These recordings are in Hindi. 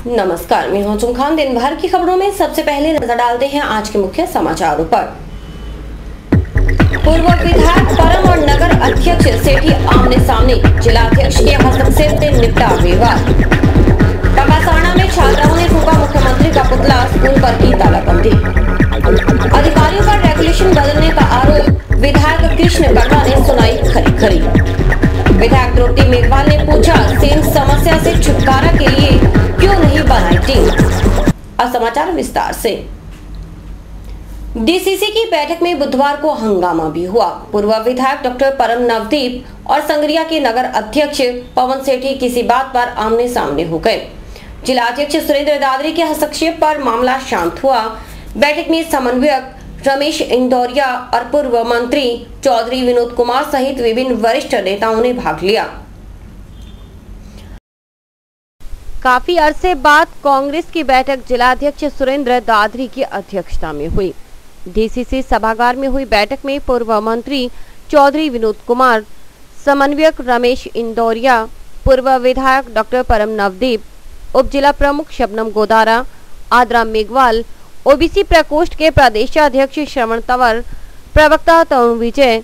नमस्कार, मैं हूं खान। दिन भर की खबरों में सबसे पहले नजर डालते हैं आज के मुख्य समाचारों पर। पूर्व विधायक परम और नगर अध्यक्ष सेठी आमने सामने, जिलाध्यक्ष के हस्तक्षेप से निपटा विवाद। टकासाना में छात्राओं ने फूंका मुख्यमंत्री का पुतला, स्कूल पर की तालाबंदी। अधिकारियों का रेगुलेशन बदलने का आरोप, विधायक कृष्ण कड़वा ने सुनाई खरी। विधायक द्रौपदी मेघवाल ने पूछा, सेम समस्या से छुटकारा के लिए क्यों नहीं बनाई टीम। अब समाचार विस्तार से। डीसीसी की बैठक में बुधवार को हंगामा भी हुआ। पूर्व विधायक डॉक्टर परम नवदीप और संगरिया के नगर अध्यक्ष पवन सेठी किसी बात पर आमने सामने हो गए। जिलाध्यक्ष सुरेंद्र दादरी के हस्तक्षेप पर मामला शांत हुआ। बैठक में समन्वयक रमेश इंदौरिया और पूर्व मंत्री चौधरी विनोद कुमार सहित विभिन्न वरिष्ठ नेताओं ने भाग लिया। काफी अरसे बाद कांग्रेस की बैठक जिलाध्यक्ष सुरेंद्र दादरी की अध्यक्षता में हुई। डीसीसी सभागार में हुई बैठक में पूर्व मंत्री चौधरी विनोद कुमार, समन्वयक रमेश इंदौरिया, पूर्व विधायक डॉक्टर परम नवदीप, उप जिला प्रमुख शबनम गोदारा, आद्रा मेघवाल, ओबीसी प्रकोष्ठ के प्रदेशाध्यक्ष श्रवण तंवर, प्रवक्ता तरुण विजय,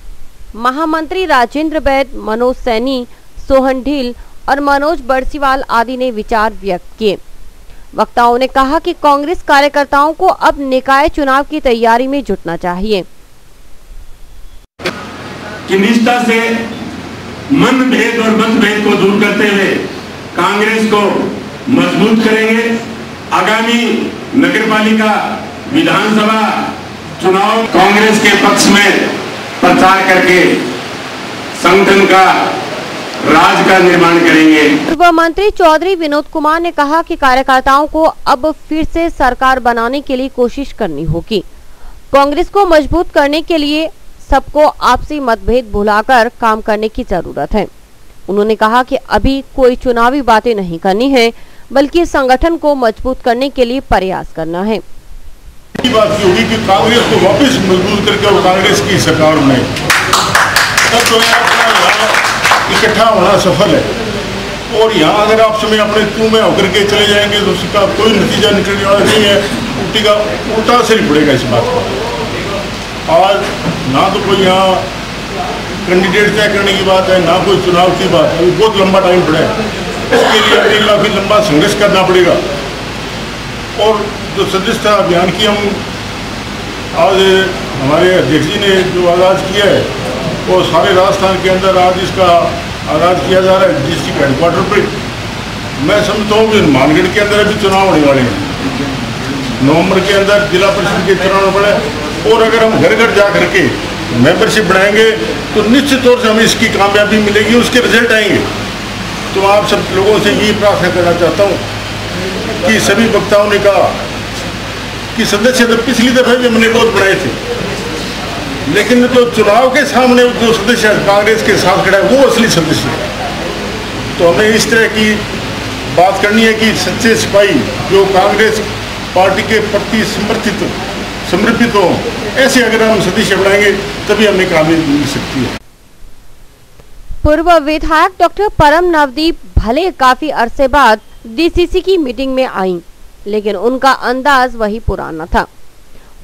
महामंत्री राजेंद्र बैद, मनोज सैनी, सोहन ढील और मनोज बरसीवाल आदि ने विचार व्यक्त किए। वक्ताओं ने कहा कि कांग्रेस कार्यकर्ताओं को अब निकाय चुनाव की तैयारी में जुटना चाहिए। कि निष्ठा से मनभेद और मतभेद को दूर करते हुए कांग्रेस को मजबूत करेंगे। आगामी नगरपालिका विधानसभा चुनाव कांग्रेस के पक्ष में प्रचार करके संगठन का राज का निर्माण करेंगे। पूर्व मंत्री चौधरी विनोद कुमार ने कहा कि कार्यकर्ताओं को अब फिर से सरकार बनाने के लिए कोशिश करनी होगी। कांग्रेस को मजबूत करने के लिए सबको आपसी मतभेद भुलाकर काम करने की जरूरत है। उन्होंने कहा कि अभी कोई चुनावी बातें नहीं करनी है, बल्कि संगठन को मजबूत करने के लिए प्रयास करना है। बात की होगी कि कांग्रेस को वापस मजबूत करके और कांग्रेस की सरकार बने, तब तो इकट्ठा होना सफल है। और यहाँ अगर आप समय अपने तू में होकर के चले जाएंगे तो उसका कोई नतीजा निकलने वाला नहीं है। उल्टा असर ही पड़ेगा इस बात का। आज ना तो कोई यहाँ कैंडिडेट तय करने की बात है, ना कोई चुनाव की बात है। बहुत लंबा टाइम पड़ा है, इसके लिए हमें काफी लंबा संघर्ष करना पड़ेगा। और जो सदस्यता अभियान की हम आज हमारे अध्यक्ष जी ने जो आगाज किया है, वो सारे राजस्थान के अंदर आज इसका आगाज किया जा रहा है डिस्ट्रिक्ट हेडक्वार्टर पर। मैं समझता हूँ कि मानगढ़ के अंदर अभी चुनाव होने वाले हैं। नवंबर के अंदर जिला परिषद के चुनाव पड़े, और अगर हम घर घर जा करके मेंबरशिप बढ़ाएंगे तो निश्चित तौर से हमें इसकी कामयाबी मिलेगी, उसके रिजल्ट आएंगे। तो आप सब लोगों से ये प्रार्थना करना चाहता हूँ कि सभी वक्ताओं ने कहा कि सदस्य तो पिछली दफे भी हमने बहुत बढ़ाए थे, लेकिन तो चुनाव के सामने जो सदस्य कांग्रेस के साथ खड़ा है वो असली सदस्य है। तो हमें इस तरह की बात करनी है कि सच्चे सिपाही जो कांग्रेस पार्टी के प्रति समर्पित हो, ऐसे अगर हम सदस्य बढ़ाएंगे तभी हमें कामयाबी मिल सकती है। पूर्व विधायक डॉक्टर परम नवदीप भले काफी अरसे बाद डीसीसी की मीटिंग में आई, लेकिन उनका अंदाज वही पुराना था।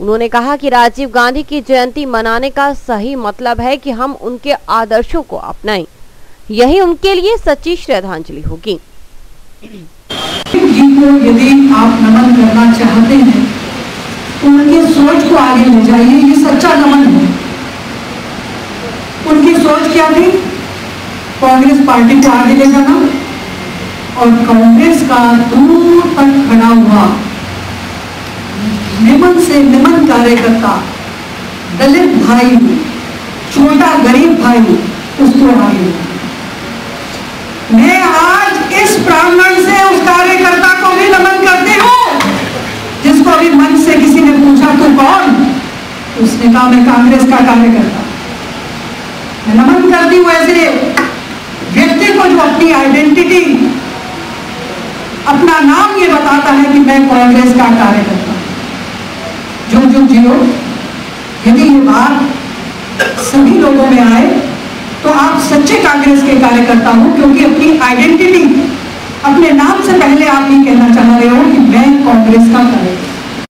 उन्होंने कहा कि राजीव गांधी की जयंती मनाने का सही मतलब है कि हम उनके आदर्शों को अपनाएं। यही उनके लिए सच्ची श्रद्धांजलि होगी। यदि आप नमन करना चाहते हैं तो उनकी सोच को आगे ले जाइए, ये सच्चा नमन है। उनकी सोच क्या थी? कांग्रेस पार्टी को आगे ले जाना और कांग्रेस का दूर तक खड़ा हुआ निमन से निमन कार्यकर्ता, दलित भाई, छोटा गरीब भाई, उसको आगे। मैं आज इस प्रांगण से उस कार्यकर्ता को भी नमन करती हूँ जिसको अभी मन से किसी ने पूछा तो कौन, उसने कहा मैं कांग्रेस का कार्यकर्ता। मैं नमन करती हूँ ऐसे व्यक्ति को जो अपनी आइडेंटिटी, अपना नाम ये बताता है कि मैं कांग्रेस का कार्यकर्ता। जो जियो, यदि ये बात सभी लोगों में आए तो आप सच्चे कांग्रेस के कार्यकर्ता हो, क्योंकि अपनी आइडेंटिटी, अपने नाम से पहले आप ये कहना चाह रहे हो कांग्रेस का कार्यकर्ता।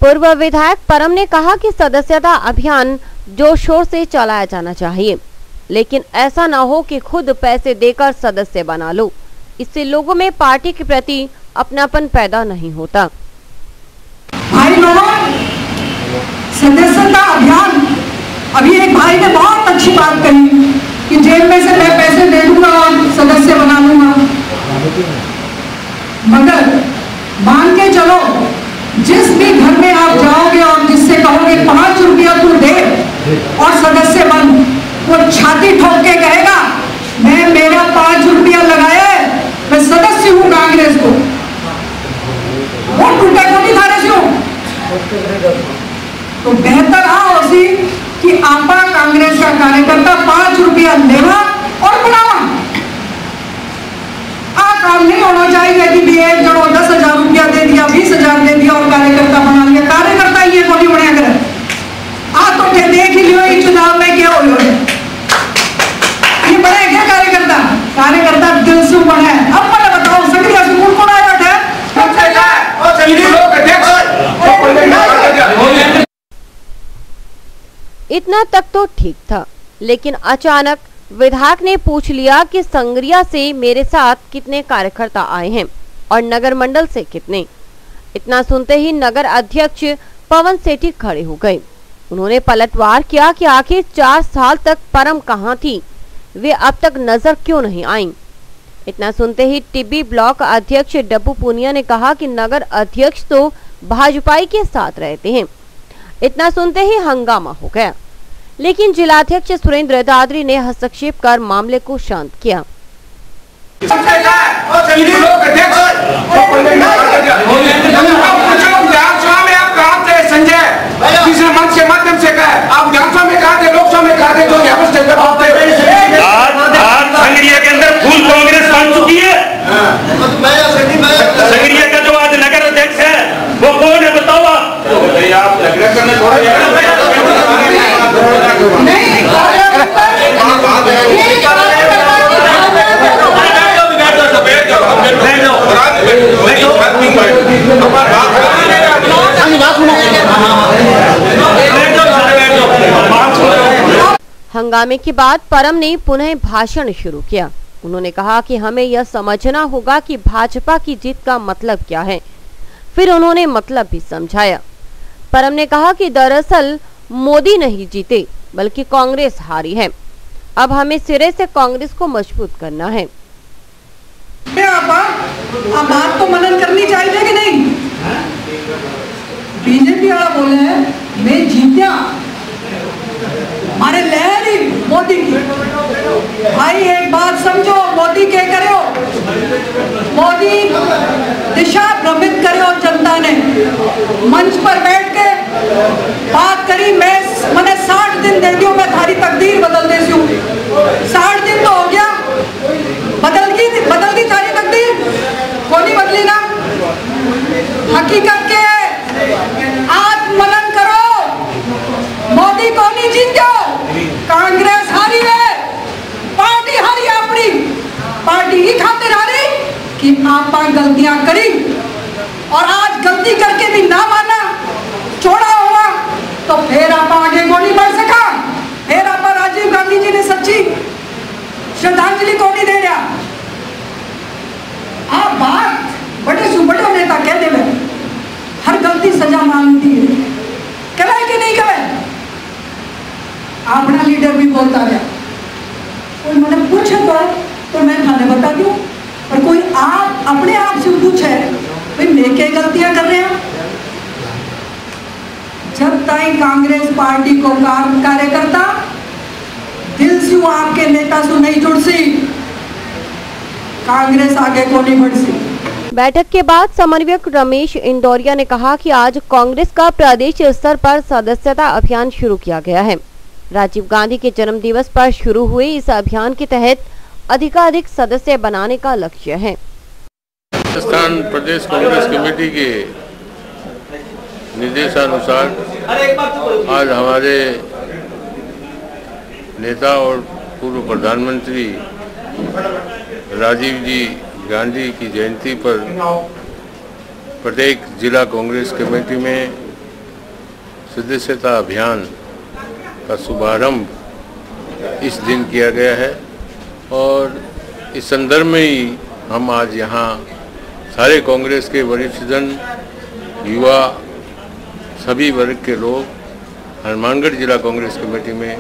पूर्व विधायक परम ने कहा कि सदस्यता अभियान जोर शोर से चलाया जाना चाहिए, लेकिन ऐसा ना हो कि खुद पैसे देकर सदस्य बना लो। इससे लोगों में पार्टी के प्रति अपनापन पैदा नहीं होता। भाई लोगों, सदस्यता अभियान, अभी एक भाई ने बहुत अच्छी बात कही कि जेब में से मैं पैसे दे दूंगा और सदस्य बना लूंगा, मगर मान के चलो जिस भी घर में आप जाओगे और जिससे कहोगे 5 रुपया तू दे और सदस्य बन, वो छाती ठोक के कहेगा मैं मेरा 5 रुपया लगाया, मैं सदस्य हूं कांग्रेस को, वो टूटे को नहीं थारे से हो। तो बेहतर आ उसी कि आपा कांग्रेस का कार्यकर्ता 5 रुपया लेवा और बनावा। काम नहीं होना चाहिए कि भी एक जनो 10,000 रुपया दे दिया, 20,000 दे दिया और कार्यकर्ता बना लिया। कार्यकर्ता ये को नहीं बने। अगर आ तो देख ही लियो इस चुनाव में क्या हो ये बने क्या कार्यकर्ता? कार्यकर्ता दिल से बने। अब मैं बताओ सक्रिय स्कूल कौन आया बैठा है? इतना तक तो ठीक था, लेकिन अचानक विधायक ने पूछ लिया कि संगरिया से मेरे साथ कितने कार्यकर्ता आए हैं और नगर मंडल से कितने। इतना सुनते ही नगर अध्यक्ष पवन सेठी खड़े हो गए। उन्होंने पलटवार किया कि आखिर 4 साल तक परम कहां थी, वे अब तक नजर क्यों नहीं आईं। इतना सुनते ही टिब्बी ब्लॉक अध्यक्ष डब्बू पूनिया ने कहा कि नगर अध्यक्ष तो भाजपाई के साथ रहते हैं। इतना सुनते ही हंगामा हो गया, लेकिन जिलाध्यक्ष सुरेंद्र दादरी ने हस्तक्षेप कर मामले को शांत किया। संगरिया के अंदर फुल कांग्रेस बन चुकी है। संगरिया का जो आज नगर अध्यक्ष है वो कौन है बताओ आप? हंगामे के बाद परम ने पुनः भाषण शुरू किया। उन्होंने कहा कि हमें यह समझना होगा कि भाजपा की जीत का मतलब क्या है। फिर उन्होंने मतलब भी समझाया। परम ने कहा कि दरअसल मोदी नहीं जीते बल्कि कांग्रेस हारी है। अब हमें सिरे से कांग्रेस को मजबूत करना है। आप बात तो मनन करनी चाहिए कि नहीं? बीजेपी वाला बोले हैं मैं जीत्या, हमारे लहरी मोदी की। भाई एक बात समझो, मोदी क्या करो, मोदी दिशा भ्रमित करो जनता ने। मंच पर बैठ के बात करी, मैंने 60 दिन दे दियो, मैं थारी तकदीर बदल देती हूँ। 60 दिन तो हो गया, बदल दी थारी तकदीर, कौन नहीं बदली ना। हकीकत के आत्मनन करो, मोदी को नहीं जीतो, कांग्रेस हारी है, पार्टी हारी अपनी, पार्टी ही खातिर हारी कि आप गलतियां करी और आज गलती करके भी ना माना, छोड़ा हुआ तो फिर आप आगे को नहीं बढ़ सका। फिर आप राजीव गांधी जी ने सच्ची श्रद्धांजलि को नहीं दे रहा। आप बात बड़े सुबड़े नेता कह दे, हर गलती सजा मांगती है, कहे कि नहीं कहे? अपना लीडर भी बोलता गया, कोई मैंने पूछे तो मैं थाने बता दूं, और कोई आप अपने आप से पूछे भाई मैं क्या गलतियां कर रहे हैं। जब तक कांग्रेस पार्टी को कार्यकर्ता दिल से आपके नेता से नहीं जुड़ सी, कांग्रेस आगे को नहीं बढ़ सी। बैठक के बाद समन्वयक रमेश इंदौरिया ने कहा कि आज कांग्रेस का प्रदेश स्तर पर सदस्यता अभियान शुरू किया गया है। राजीव गांधी के जन्म दिवस पर शुरू हुए इस अभियान के तहत अधिकाधिक सदस्य बनाने का लक्ष्य है। राजस्थान प्रदेश कांग्रेस कमेटी के निर्देशानुसार आज हमारे नेता और पूर्व प्रधानमंत्री राजीव जी गांधी की जयंती पर प्रत्येक जिला कांग्रेस कमेटी में सदस्यता अभियान का शुभारंभ इस दिन किया गया है और इस संदर्भ में ही हम आज यहाँ सारे कांग्रेस के वरिष्ठजन, युवा, सभी वर्ग के लोग हनुमानगढ़ जिला कांग्रेस कमेटी में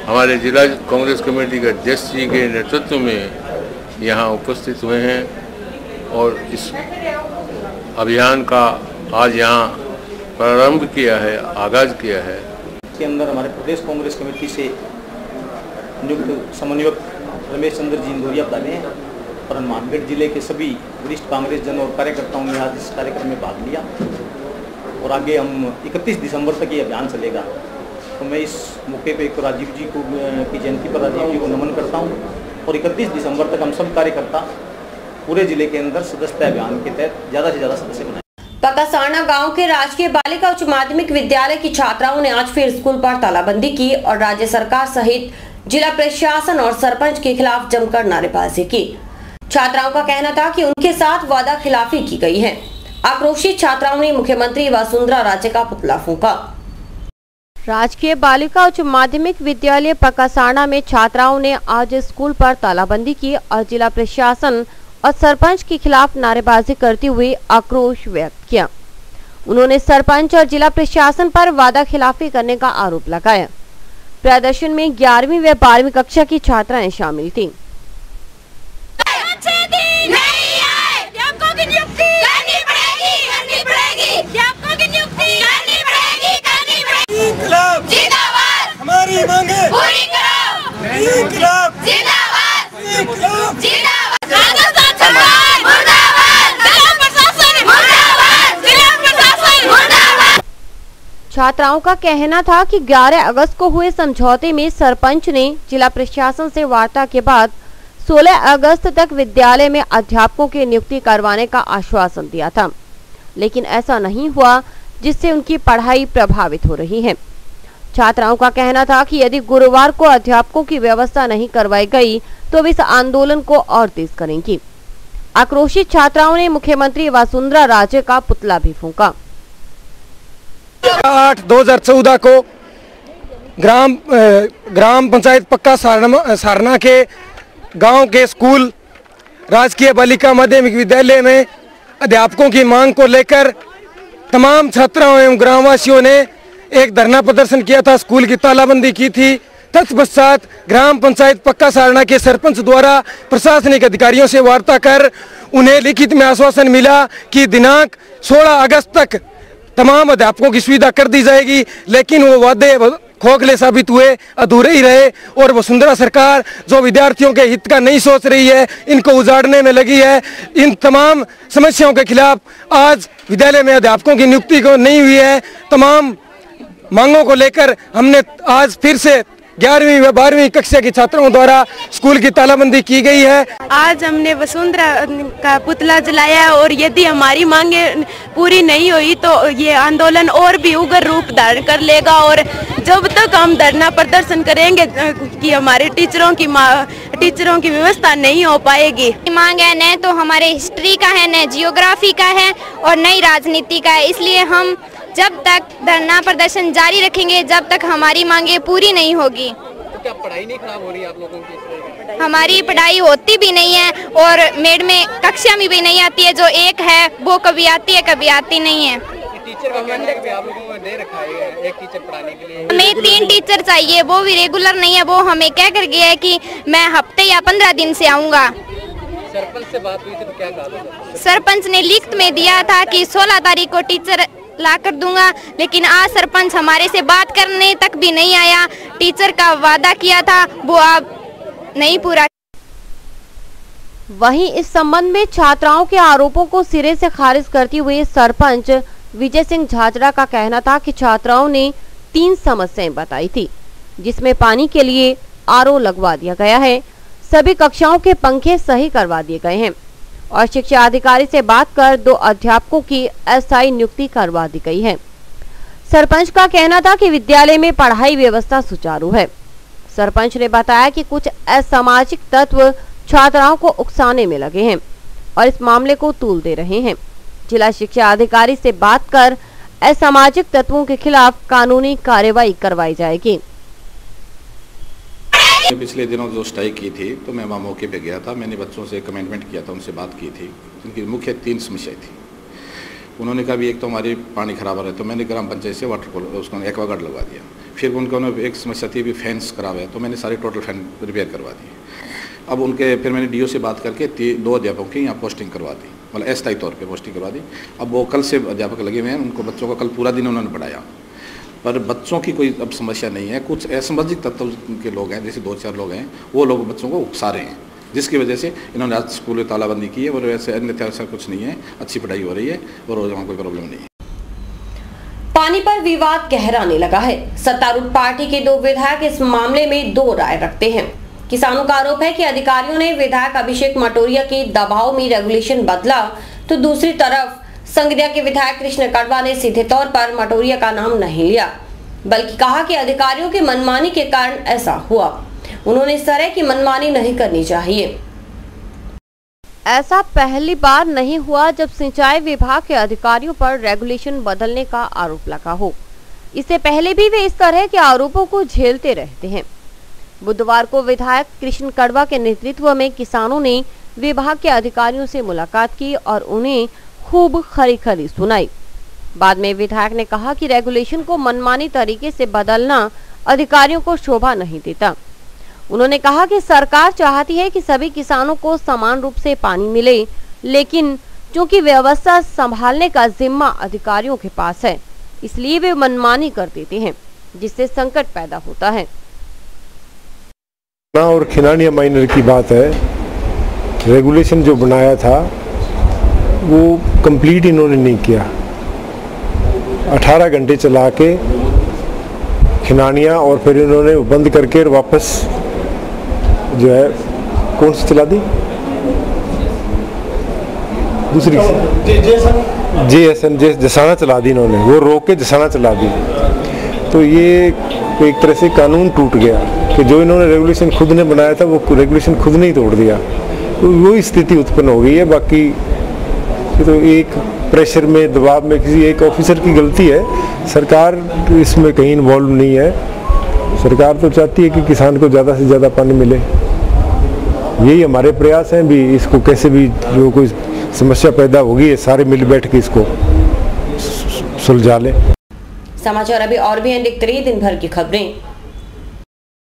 हमारे जिला कांग्रेस कमेटी के अध्यक्ष जी के नेतृत्व में यहाँ उपस्थित हुए हैं और इस अभियान का आज यहाँ प्रारंभ किया है, आगाज किया है। के अंदर हमारे प्रदेश कांग्रेस कमेटी से नियुक्त समन्वयक रमेश चंद्र जी इंदौरिया डाले हैं और हनुमानगढ़ जिले के सभी वरिष्ठ कांग्रेस जन और कार्यकर्ताओं ने आज इस कार्यक्रम में भाग लिया और आगे हम 31 दिसंबर तक ये अभियान चलेगा। तो मैं इस मौके पे एक राजीव जी को की जयंती पर राजीव जी को नमन करता हूँ और 31 दिसंबर तक हम सब कार्यकर्ता पूरे जिले के अंदर सदस्यता अभियान के तहत ज़्यादा से ज़्यादा सदस्य बनाए। पकासाना गांव के राजकीय बालिका उच्च माध्यमिक विद्यालय की छात्राओं ने आज फिर स्कूल पर तालाबंदी की और राज्य सरकार सहित जिला प्रशासन और सरपंच के खिलाफ जमकर नारेबाजी की। छात्राओं का कहना था कि उनके साथ वादा खिलाफी की गई है। आक्रोशित छात्राओं ने मुख्यमंत्री वसुंधरा राजे का पुतला फूंका। राजकीय बालिका उच्च माध्यमिक विद्यालय पकासाना में छात्राओं ने आज स्कूल पर तालाबंदी की और जिला प्रशासन और सरपंच के खिलाफ नारेबाजी करते हुए आक्रोश व्यक्त किया। उन्होंने सरपंच और जिला प्रशासन पर वादा खिलाफी करने का आरोप लगाया। प्रदर्शन में 11वीं व 12वीं कक्षा की छात्राएं शामिल थीं। हमारी मांगे पूरी करो। इंकलाब जिंदाबाद। इंकलाब जिंदाबाद। राजस्थान सरकार मुर्दाबाद। जिला प्रशासन मुर्दाबाद। जिला प्रशासन मुर्दाबाद। छात्राओं का कहना था कि 11 अगस्त को हुए समझौते में सरपंच ने जिला प्रशासन से वार्ता के बाद 16 अगस्त तक विद्यालय में अध्यापकों की नियुक्ति करवाने का आश्वासन दिया था, लेकिन ऐसा नहीं हुआ, जिससे उनकी पढ़ाई प्रभावित हो रही है। छात्राओं का कहना था कि यदि गुरुवार को अध्यापकों की व्यवस्था नहीं करवाई गई तो वे इस आंदोलन को और तेज करेंगी। आक्रोशित छात्राओं ने मुख्यमंत्री वसुंधरा राजे का पुतला भी फूंका। 8/2014 को ग्राम पंचायत पक्का सारना के गांव के स्कूल राजकीय बालिका माध्यमिक विद्यालय में अध्यापकों की मांग को लेकर तमाम छात्राओं एवं ग्रामवासियों ने एक धरना प्रदर्शन किया था, स्कूल की तालाबंदी की थी। तत्पश्चात ग्राम पंचायत पक्का सारना के सरपंच द्वारा प्रशासनिक अधिकारियों से वार्ता कर उन्हें लिखित में आश्वासन मिला कि दिनांक 16 अगस्त तक तमाम अध्यापकों की सुविधा कर दी जाएगी, लेकिन वो वादे खोखले साबित हुए, अधूरे ही रहे और वसुंधरा सरकार जो विद्यार्थियों के हित का नहीं सोच रही है, इनको उजाड़ने में लगी है। इन तमाम समस्याओं के खिलाफ आज विद्यालय में अध्यापकों की नियुक्ति को नहीं हुई है। तमाम मांगों को लेकर हमने आज फिर से 11वीं व 12वीं कक्षा के छात्रों द्वारा स्कूल की तालाबंदी की गई है। आज हमने वसुंधरा का पुतला जलाया और यदि हमारी मांगे पूरी नहीं हुई तो ये आंदोलन और भी उग्र रूप धारण कर लेगा और जब तक हम धरना प्रदर्शन करेंगे कि हमारे टीचरों की व्यवस्था नहीं हो पाएगी। मांग है न तो हमारे हिस्ट्री का है, न जियोग्राफी का है और न ही राजनीति का है, इसलिए हम जब तक धरना प्रदर्शन जारी रखेंगे जब तक हमारी मांगे पूरी नहीं होगी। तो क्या पढ़ाई नहीं खराब हो रही है आप लोगों की? हमारी पढ़ाई होती भी नहीं है और मैडमें कक्षा में भी नहीं आती है, जो एक है वो कभी आती है कभी आती नहीं है। टीचर का कहना है कि आप लोगों को दे रखा है एक टीचर पढ़ाने के लिए। हमें 3 टीचर चाहिए, वो भी रेगुलर नहीं है। वो हमें कह कर गया है कि मैं हफ्ते या 15 दिन से आऊँगा। सरपंच से बात हुई थी तो क्या कहा? सरपंच ने लिखित में दिया था कि 16 तारीख को टीचर ला कर दूंगा, लेकिन आज सरपंच हमारे से बात करने तक भी नहीं आया। टीचर का वादा किया था वो अब नहीं पूरा। वहीं इस संबंध में छात्राओं के आरोपों को सिरे से खारिज करते हुए सरपंच विजय सिंह झाझड़ा का कहना था कि छात्राओं ने 3 समस्याएं बताई थी, जिसमें पानी के लिए आरओ लगवा दिया गया है, सभी कक्षाओं के पंखे सही करवा दिए गए हैं और शिक्षा अधिकारी से बात कर 2 अध्यापकों की अस्थायी नियुक्ति करवा दी गई है। सरपंच का कहना था कि विद्यालय में पढ़ाई व्यवस्था सुचारू है। सरपंच ने बताया कि कुछ असामाजिक तत्व छात्राओं को उकसाने में लगे हैं और इस मामले को तूल दे रहे हैं। जिला शिक्षा अधिकारी से बात कर असामाजिक तत्वों के खिलाफ कानूनी कार्रवाई करवाई जाएगी। पिछले दिनों जो स्ट्राइक की थी तो मैं वहाँ मौके पे गया था। मैंने बच्चों से कमिटमेंट किया था, उनसे बात की थी। उनकी मुख्य 3 समस्याएं थी। उन्होंने कहा भी एक तो हमारी पानी खराब आ रहा है, तो मैंने ग्राम पंचायत से वाटर उसको एक्वागार्ड लगवा दिया। फिर उनको एक समस्या थी भी फैंस खराब है, तो मैंने सारे टोटल फैन रिपेयर करवा दिए। अब उनके फिर मैंने डीओ से बात करके 2 अध्यापकों की यहाँ पोस्टिंग करवा दी, मतलब अस्थायी तौर पे पोस्टिंग करवा दी। अब वो कल से अध्यापक लगे हुए हैं, उनको बच्चों को कल पूरा दिन उन्होंने पढ़ाया, पर बच्चों की कोई अब समस्या नहीं है। कुछ असामाजिक तत्व के लोग हैं, जैसे 2-4 लोग हैं, वो लोग बच्चों को उकसा रहे हैं, जिसकी वजह से इन्होंने आज स्कूल में तालाबंदी की है। और वैसे अन्यथा ऐसा कुछ नहीं है, अच्छी पढ़ाई हो रही है और वहाँ कोई प्रॉब्लम नहीं है। पानी पर विवाद गहराने लगा है। सत्तारूढ़ पार्टी के 2 विधायक इस मामले में 2 राय रखते हैं। किसानों का आरोप है कि अधिकारियों ने विधायक अभिषेक मटोरिया के दबाव में रेगुलेशन बदला, तो दूसरी तरफ संगरिया के विधायक कृष्ण कड़वा ने सीधे तौर पर मटोरिया का नाम नहीं लिया, बल्कि कहा कि अधिकारियों की मनमानी के कारण ऐसा हुआ। उन्होंने इस तरह की मनमानी नहीं करनी चाहिए। ऐसा पहली बार नहीं हुआ जब सिंचाई विभाग के अधिकारियों पर रेगुलेशन बदलने का आरोप लगा हो। इससे पहले भी वे इस तरह के आरोपों को झेलते रहते हैं। बुधवार को विधायक कृष्ण कड़वा के नेतृत्व में किसानों ने विभाग के अधिकारियों से मुलाकात की और उन्हें खूब खरी सुनाई। बाद में विधायक ने कहा कि रेगुलेशन को मनमानी तरीके से बदलना अधिकारियों को शोभा नहीं देता। उन्होंने कहा कि सरकार चाहती है कि सभी किसानों को समान रूप से पानी मिले, लेकिन चूंकि व्यवस्था संभालने का जिम्मा अधिकारियों के पास है, इसलिए वे मनमानी कर देते हैं, जिससे संकट पैदा होता है। और खिलाड़िया माइनर की बात है, रेगुलेशन जो बनाया था वो कंप्लीट इन्होंने नहीं किया। 18 घंटे चला के खिलाड़िया और फिर इन्होंने बंद करके वापस जो है कौन सी चला दी, दूसरी JSN जसाना चला दी इन्होंने, वो रोक के जसाना चला दी। तो ये एक तरह से कानून टूट गया कि जो इन्होंने रेगुलेशन खुद ने बनाया था वो रेगुलेशन खुद ने ही तोड़ दिया। तो वो स्थिति उत्पन्न हो गई है। बाकी तो एक प्रेशर में, दबाव में किसी एक ऑफिसर की गलती है, सरकार इसमें कहीं इन्वॉल्व नहीं है। सरकार तो चाहती है कि किसान को ज़्यादा से ज़्यादा पानी मिले। यही हमारे प्रयास हैं भी, इसको कैसे भी जो कोई समस्या पैदा होगी है सारे मिल बैठ के इसको सुलझा लें। समाचार अभी और भी हैं, देखते रहिए दिन भर की खबरें।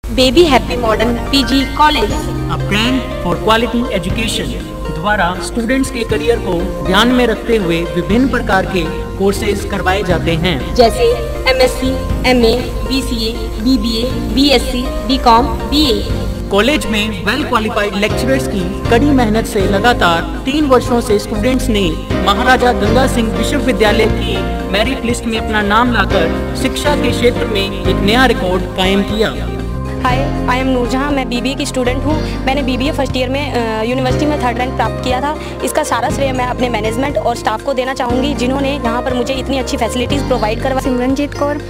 Baby happy modern PG college, a brand for quality education द्वारा स्टूडेंट्स के करियर को ध्यान में रखते हुए विभिन्न प्रकार के कोर्सेज करवाए जाते हैं, जैसे MSc, MA, BCA, BBA, BSc, BCom, BA। College में वेल क्वालिफाइड लेक्चरर्स की कड़ी मेहनत से लगातार 3 वर्षों से स्टूडेंट्स ने महाराजा गंगा सिंह विश्वविद्यालय की मेरिट लिस्ट में अपना नाम लाकर शिक्षा के क्षेत्र में एक नया रिकॉर्ड कायम किया। हाय, आई एम नूरजहां, मैं BBA की स्टूडेंट हूँ। मैंने BBA फर्स्ट ईयर में यूनिवर्सिटी में 3rd रैंक प्राप्त किया था। इसका सारा श्रेय मैं अपने मैनेजमेंट और स्टाफ को देना चाहूँगी, जिन्होंने यहाँ पर मुझे इतनी अच्छी फैसिलिटीज़ प्रोवाइड करवा। Simranjeet Kaur,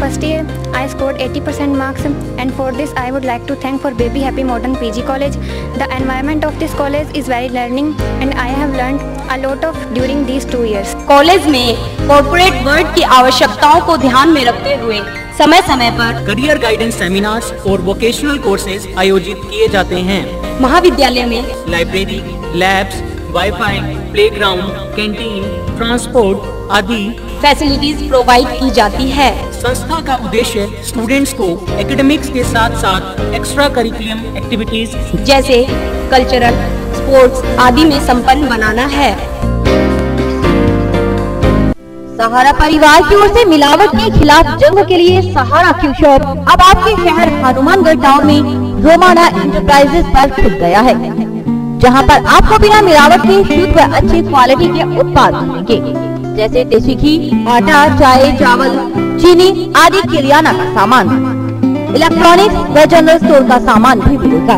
first year, I scored 80% marks, and for this I would like to thank for Baby Happy Modern PG College. The environment of this college is very learning and I have learned a lot of during these 2 years. College में कॉर्पोरेट वर्ल्ड की आवश्यकताओं को ध्यान में रखते हुए समय समय पर करियर गाइडेंस सेमिनार्स और वोकेशनल कोर्सेज आयोजित किए जाते हैं। महाविद्यालय में library, labs, wifi, playground, canteen, transport आदि फैसिलिटीज प्रोवाइड की जाती है। संस्था का उद्देश्य स्टूडेंट्स को एकेडमिक्स के साथ साथ एक्स्ट्रा करिकुलम एक्टिविटीज जैसे कल्चरल, स्पोर्ट्स आदि में संपन्न बनाना है। सहारा परिवार की ओर से मिलावट के खिलाफ जंग के लिए सहारा क्यू शॉप अब आपके शहर हनुमानगढ़ टाउन में रोमाना इंटरप्राइजेस पर खुल गया है, जहां पर आपको बिना मिलावट के शुद्ध व अच्छी क्वालिटी के उत्पाद मिलेंगे, जैसे देसी घी, आटा, चाय, चावल, चीनी आदि किराना का सामान, इलेक्ट्रॉनिक्स व जनरल स्टोर का सामान भी मिलेगा।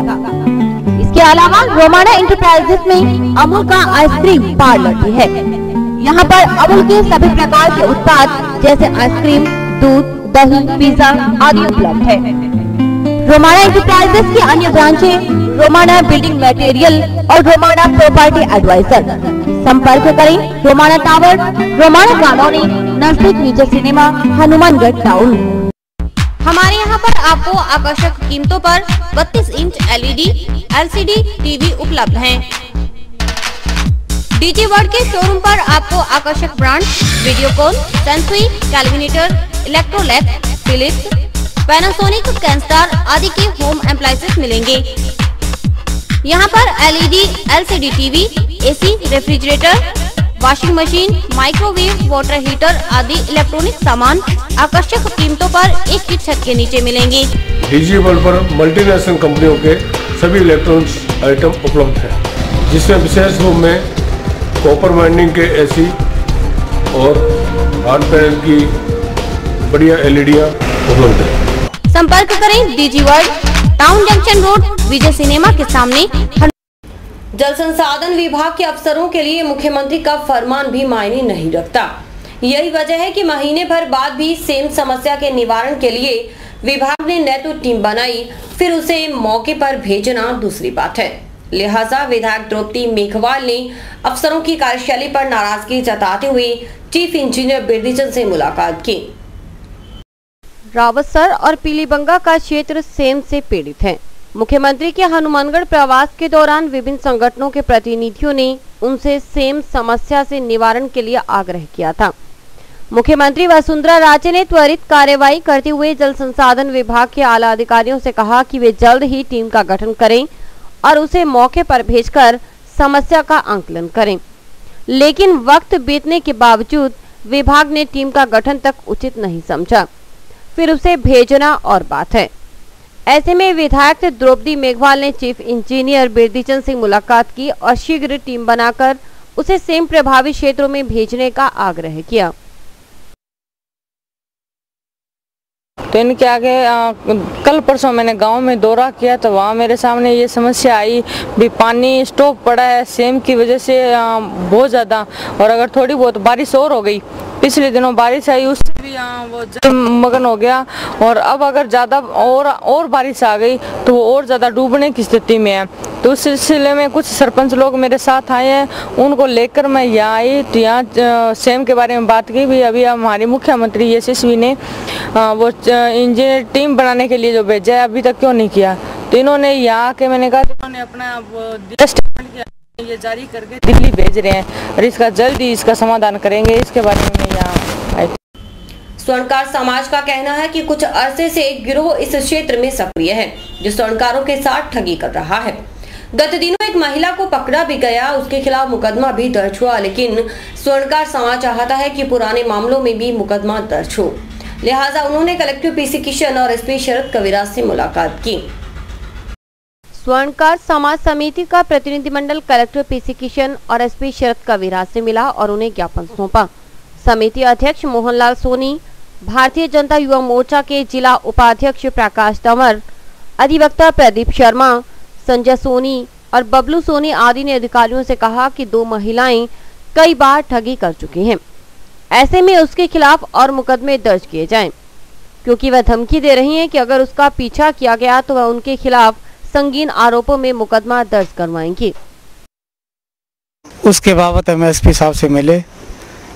इसके अलावा रोमाना इंटरप्राइजेस में अमूल का आइसक्रीम पार्लर भी है। यहाँ पर अमूल के सभी प्रकार के उत्पाद जैसे आइसक्रीम, दूध, दही, पिज्जा आदि उपलब्ध है। रोमाना इंटरप्राइजेस की अन्य ब्रांचें रोमाना बिल्डिंग मटेरियल और रोमाना प्रॉपर्टी एडवाइजर, संपर्क करें रोमाना टावर, रोमाना कॉलोनी, नजदीक विजय सिनेमा, हनुमानगढ़ टाउन। हमारे यहाँ पर आपको आकर्षक कीमतों पर 32 इंच LED, LCD टीवी उपलब्ध हैं। डीजी वर्ल्ड के शोरूम पर आपको आकर्षक brand Videocon, Sansui, Kelvinator, Electrolux, Philips, Panasonic, Kenstar आदि के होम एप्लायंसेस मिलेंगे। यहाँ पर LED, LCD TV, AC, refrigerator, washing machine, microwave, water heater आदि इलेक्ट्रॉनिक सामान आकर्षक कीमतों पर एक ही छत के नीचे मिलेंगे। डीजी वर्ल्ड पर मल्टीनेशनल कंपनियों के सभी इलेक्ट्रॉनिक्स आइटम उपलब्ध है, जिसमें विशेष रूप में कॉपर वाइंडिंग के AC और हार्ड पैनल की बढ़िया LEDयां उपलब्ध है। संपर्क करें DG world, town junction road, Vijay cinema के सामने। जल संसाधन विभाग के अफसरों के लिए मुख्यमंत्री का फरमान भी मायने नहीं रखता। यही वजह है कि महीने भर बाद भी सेम समस्या के निवारण के लिए विभाग ने न तो टीम बनाई, फिर उसे मौके पर भेजना दूसरी बात है। लिहाजा विधायक द्रौपदी मेघवाल ने अफसरों की कार्यशैली पर नाराजगी जताते हुए चीफ इंजीनियर बिरदीचंद से मुलाकात की। रावतसर और पीलीबंगा का क्षेत्र सेम से पीड़ित है। मुख्यमंत्री के हनुमानगढ़ प्रवास के दौरान विभिन्न संगठनों के प्रतिनिधियों ने उनसे सेम समस्या से निवारण के लिए आग्रह किया था। मुख्यमंत्री वसुंधरा राजे ने त्वरित कार्यवाही करते हुए जल संसाधन विभाग के आला अधिकारियों से कहा कि वे जल्द ही टीम का गठन करें और उसे मौके पर भेजकर समस्या का आंकलन करें। लेकिन वक्त बीतने के बावजूद विभाग ने टीम का गठन तक उचित नहीं समझा, फिर उसे भेजना और बात है। ऐसे में विधायक द्रौपदी मेघवाल ने चीफ इंजीनियर बिरदीचंद से मुलाकात की और शीघ्र टीम बनाकर उसे सेम प्रभावित क्षेत्रों में भेजने का आग्रह किया। तो इनके आगे कल परसों मैंने गांव में दौरा किया तो वहाँ मेरे सामने ये समस्या आई भी पानी स्टॉक पड़ा है सेम की वजह से बहुत ज़्यादा, और अगर थोड़ी बहुत बारिश और हो गई, पिछले दिनों बारिश आई उससे भी वो जलमग्न हो गया, और अब अगर ज़्यादा और बारिश आ गई तो वो और ज़्यादा डूबने की स्थिति में है। तो उस सिलसिले में कुछ सरपंच लोग मेरे साथ आए हैं, उनको लेकर मैं यहाँ आई तो यहाँ सेम के बारे में बात की भी। अभी हमारे मुख्यमंत्री यशस्वी ने वो इंजीनियर टीम बनाने के लिए जो भेजा है अभी तक क्यों नहीं किया। तो इन्होंने यहाँ आके मैंने कहा इन्होंने अपना स्टेटमेंट किया, ये जारी करके दिल्ली भेज रहे हैं और इसका जल्दी इसका समाधान करेंगे। इसके बारे में मैं यहाँ आई थी। स्वर्णकार समाज का कहना है कि कुछ अरसे से एक गिरोह इस क्षेत्र में सक्रिय है जो स्वर्णकारों के साथ ठगी कर रहा है। गत दिनों एक महिला को पकड़ा भी गया, उसके खिलाफ मुकदमा भी दर्ज हुआ, लेकिन स्वर्णकार समाज चाहता है कि पुराने मामलों में भी मुकदमा दर्ज हो। लिहाजा उन्होंने कलेक्टर पीसी किशन और एसपी शरद कविराज से मुलाकात की। स्वर्णकार समाज समिति का प्रतिनिधिमंडल कलेक्टर पीसी किशन और एसपी शरद कविराज से मिला और उन्हें ज्ञापन सौंपा। समिति अध्यक्ष मोहनलाल सोनी, भारतीय जनता युवा मोर्चा के जिला उपाध्यक्ष प्रकाश तंवर, अधिवक्ता प्रदीप शर्मा, संजय सोनी और बबलू सोनी आदि ने अधिकारियों से कहा कि 2 महिलाएं कई बार ठगी कर चुकी हैं। ऐसे में उसके खिलाफ और मुकदमे दर्ज किए जाएं, क्योंकि वह धमकी दे रही हैं कि अगर उसका पीछा किया गया तो वह उनके खिलाफ संगीन आरोपों में मुकदमा दर्ज करवाएंगी। उसके बाबत हम एसपी साहब से मिले,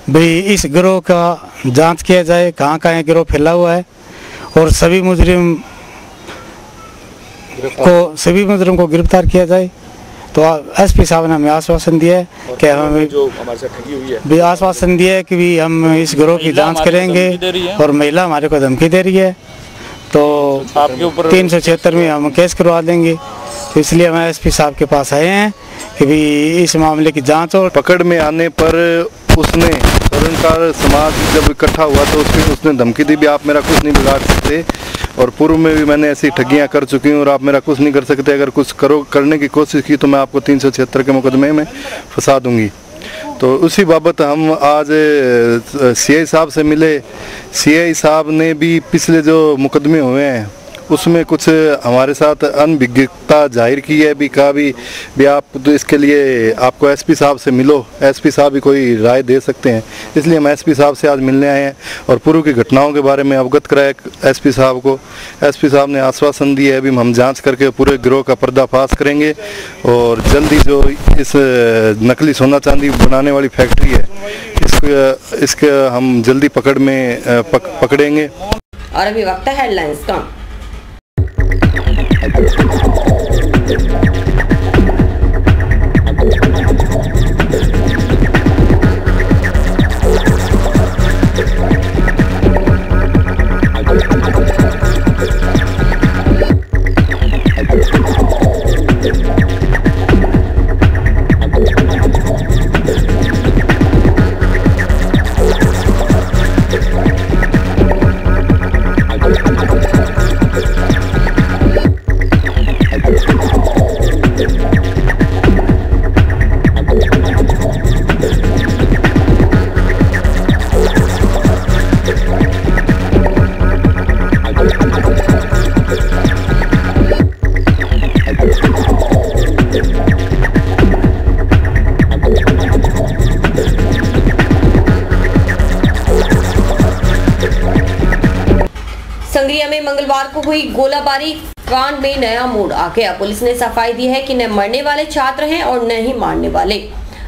भाई इस गिरोह का जांच किया जाए, कहाँ कहाँ ये गिरोह फैला हुआ है और सभी मुजरिम को गिरफ्तार किया जाए। तो एसपी साहब ने हमें आश्वासन दिया है कि हमें जो हमारे साथ ठगी हुई है भी आश्वासन दिया है कि भी हम इस गिरोह की जांच करेंगे और महिला हमारे को धमकी दे रही है तो आपके ऊपर 376 में हम केस करवा देंगे। तो इसलिए हम एसपी साहब के पास आए हैं कि भी इस मामले की जांच और पकड़ में आने पर उसने स्वर्णकार समाज जब इकट्ठा हुआ तो उसने धमकी दी भी आप मेरा कुछ नहीं बिगाड़ सकते, और पूर्व में भी मैंने ऐसी ठगियां कर चुकी हूँ और आप मेरा कुछ नहीं कर सकते, अगर कुछ करने की कोशिश की तो मैं आपको 376 के मुकदमे में फंसा दूंगी। तो उसी बाबत हम आज सीआई साहब से मिले। सीआई साहब ने भी पिछले जो मुकदमे हुए हैं उसमें कुछ हमारे साथ अनभिज्ञता जाहिर की है, भी कहा भी आप तो इसके लिए आपको एसपी साहब से मिलो, एसपी साहब भी कोई राय दे सकते हैं। इसलिए हम एसपी साहब से आज मिलने आए हैं और पूर्व की घटनाओं के बारे में अवगत कराया एसपी साहब को। एसपी साहब ने आश्वासन दिया है, अभी हम जांच करके पूरे गिरोह का पर्दाफाश करेंगे और जल्दी जो इस नकली सोना चांदी बनाने वाली फैक्ट्री है इसके हम जल्दी पकड़ेंगे। और अभी वक्त है हेडलाइंस का। संग्रिया में मंगलवार को हुई गोलाबारी कांड में नया मोड़ आ गया। पुलिस ने सफाई दी है कि न मरने वाले छात्र हैं और न ही मारने वाले।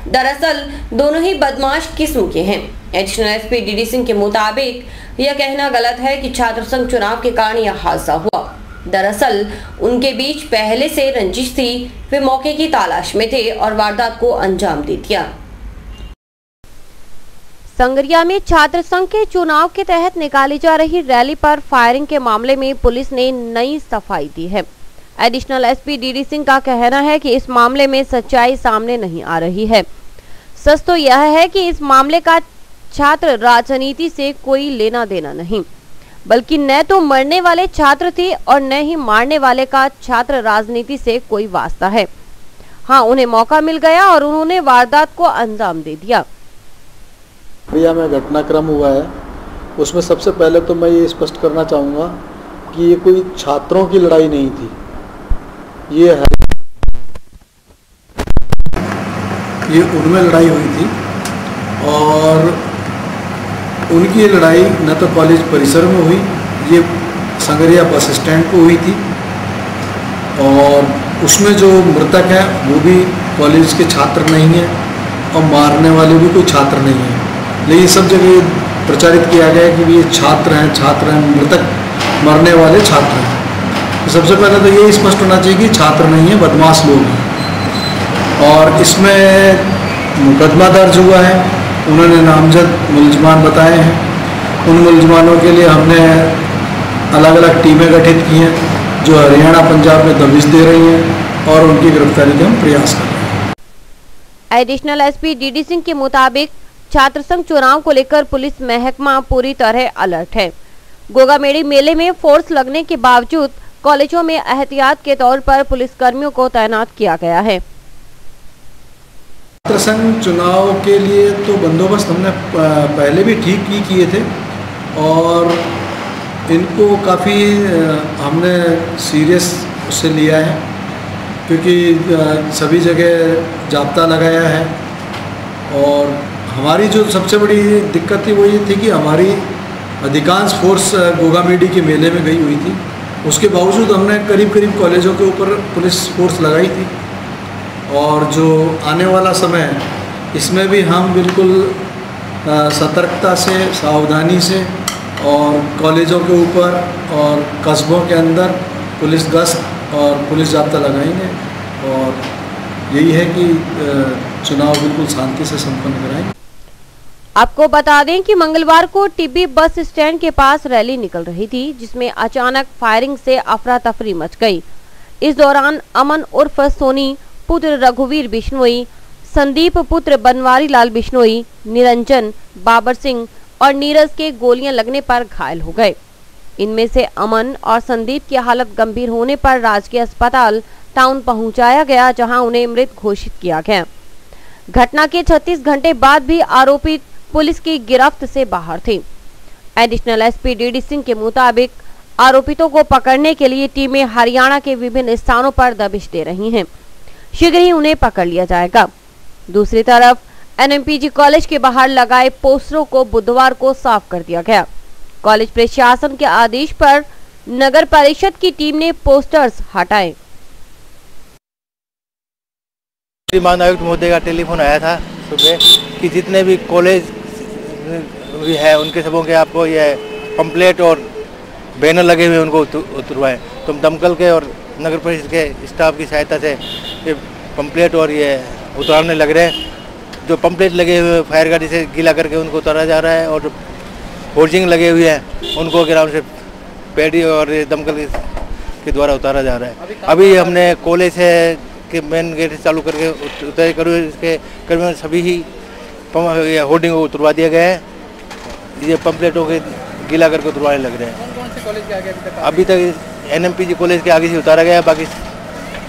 दरअसल दोनों ही बदमाश किस्म के हैं। एडिशनल एसपी डीडी सिंह के मुताबिक यह कहना गलत है कि छात्र संघ चुनाव के कारण यह हादसा हुआ। दरअसल उनके बीच पहले से रंजिश थी, वे मौके की तलाश में थे और वारदात को अंजाम दे दिया। संगरिया में छात्र संघ के चुनाव के तहत निकाली जा रही रैली पर फायरिंग के मामले में पुलिस ने नई सफाई दी है। एडिशनल एसपी डीडी सिंह का कहना है कि इस मामले में सच्चाई सामने नहीं आ रही है। सच तो यह है कि इस मामले का छात्र राजनीति से कोई लेना देना नहीं, बल्कि न तो मरने वाले छात्र थे और न ही मारने वाले का छात्र राजनीति से कोई वास्ता है। हाँ, उन्हें मौका मिल गया और उन्होंने वारदात को अंजाम दे दिया। संग्रिया में घटनाक्रम हुआ है, उसमें सबसे पहले तो मैं ये स्पष्ट करना चाहूँगा कि ये कोई छात्रों की लड़ाई नहीं थी। ये उनमें लड़ाई हुई थी और उनकी लड़ाई न तो कॉलेज परिसर में हुई, ये संग्रिया बस स्टैंड पर हुई थी और उसमें जो मृतक है वो भी कॉलेज के छात्र नहीं है और मारने वाले भी कोई छात्र नहीं है। लेकिन सब जगह प्रचारित किया गया कि ये छात्र हैं, मृतक मरने वाले छात्र हैं। तो सबसे पहले तो ये स्पष्ट होना चाहिए कि छात्र नहीं है, बदमाश लोग हैं। और इसमें मुकदमा दर्ज हुआ है, उन्होंने नामजद मुलजमान बताए हैं। उन मुलजमानों के लिए हमने अलग अलग टीमें गठित की हैं जो हरियाणा पंजाब में दबिश दे रही हैं और उनकी गिरफ्तारी के हम प्रयास कर रहे हैं। एडिशनल एसपी डीडी सिंह के मुताबिक छात्र संघ चुनाव को लेकर पुलिस महकमा पूरी तरह अलर्ट है। गोगामेड़ी मेले में फोर्स लगने के बावजूद कॉलेजों में एहतियात के तौर पर पुलिस कर्मियों को तैनात किया गया है। छात्र संघ चुनाव के लिए तो बंदोबस्त हमने पहले भी ठीक किए थे और इनको काफ़ी हमने सीरियस उससे लिया है, क्योंकि सभी जगह जाब्ता लगाया है। और हमारी जो सबसे बड़ी दिक्कत थी वो ये थी कि हमारी अधिकांश फोर्स गोगामेडी के मेले में गई हुई थी। उसके बावजूद हमने करीब कॉलेजों के ऊपर पुलिस फोर्स लगाई थी और जो आने वाला समय इसमें भी हम बिल्कुल सतर्कता से, सावधानी से और कॉलेजों के ऊपर और कस्बों के अंदर पुलिस गश्त और पुलिस जाब्ता लगाएंगे और यही है कि चुनाव बिल्कुल शांति से संपन्न कराएंगे। आपको बता दें कि मंगलवार को टिब्बी बस स्टैंड के पास रैली निकल रही थी, जिसमें अचानक फायरिंग से अफरा तफरी मच गई। इस दौरान अमन उर्फ सोनी पुत्र रघुवीर बिश्नोई, संदीप पुत्र बनवारी लाल बिश्नोई, निरंजन, बाबर सिंह और नीरज के गोलियां लगने पर घायल हो गए। इनमें से अमन और संदीप की हालत गंभीर होने पर राजकीय अस्पताल टाउन पहुंचाया गया, जहां उन्हें मृत घोषित किया गया। घटना के 36 घंटे बाद भी आरोपी पुलिस की गिरफ्त से बाहर थे। एडिशनल एसपी डीडी सिंह के मुताबिक आरोपितों को पकड़ने के लिए टीमें हरियाणा के विभिन्न स्थानों पर दबिश दे रही हैं। शीघ्र ही उन्हें पकड़ लिया जाएगा। दूसरी तरफ एनएमपीजी कॉलेज के बाहर लगाए पोस्टरों को बुधवार को साफ कर दिया गया। कॉलेज प्रशासन के आदेश पर नगर परिषद की टीम ने पोस्टर्स हटाए। आयुक्त महोदय का टेलीफोन आया था सुबह कि जितने भी कॉलेज है उनके सबों के आपको ये पंपलेट और बैनर लगे हुए उनको उतरवाएं। तो दमकल के और नगर परिषद के स्टाफ की सहायता से ये पंपलेट और ये उतारने लग रहे हैं। जो पंपलेट लगे हुए फायर गाड़ी से गीला करके उनको उतारा जा रहा है और जो होर्डिंग लगे हुए हैं उनको ग्राउंड से पैडी और दमकल के द्वारा उतारा जा रहा है। अभी हमने कॉलेज से के मेन गेट चालू करके उतर कर इसके कर्मियों सभी ही होर्डिंग को उतरवा दिया गया है। ये पंपलेटों के गीला करके उतरवाने लग रहे हैं। कौन से कॉलेज के आगे अभी तक एनएमपीजी कॉलेज के आगे से उतारा गया है। बाकी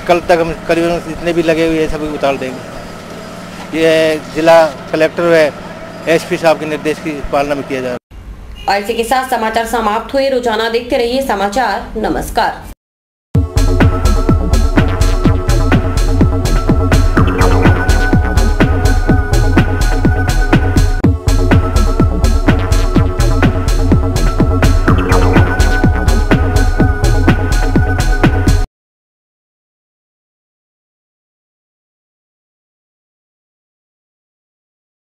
कल तक हम करीबन जितने भी लगे हुए हैं सभी उतार देंगे। ये जिला कलेक्टर व एसपी साहब के निर्देश की पालना में किया जा रहा है। और इसी के साथ समाचार समाप्त हुए। रोजाना देखते रहिए समाचार। नमस्कार।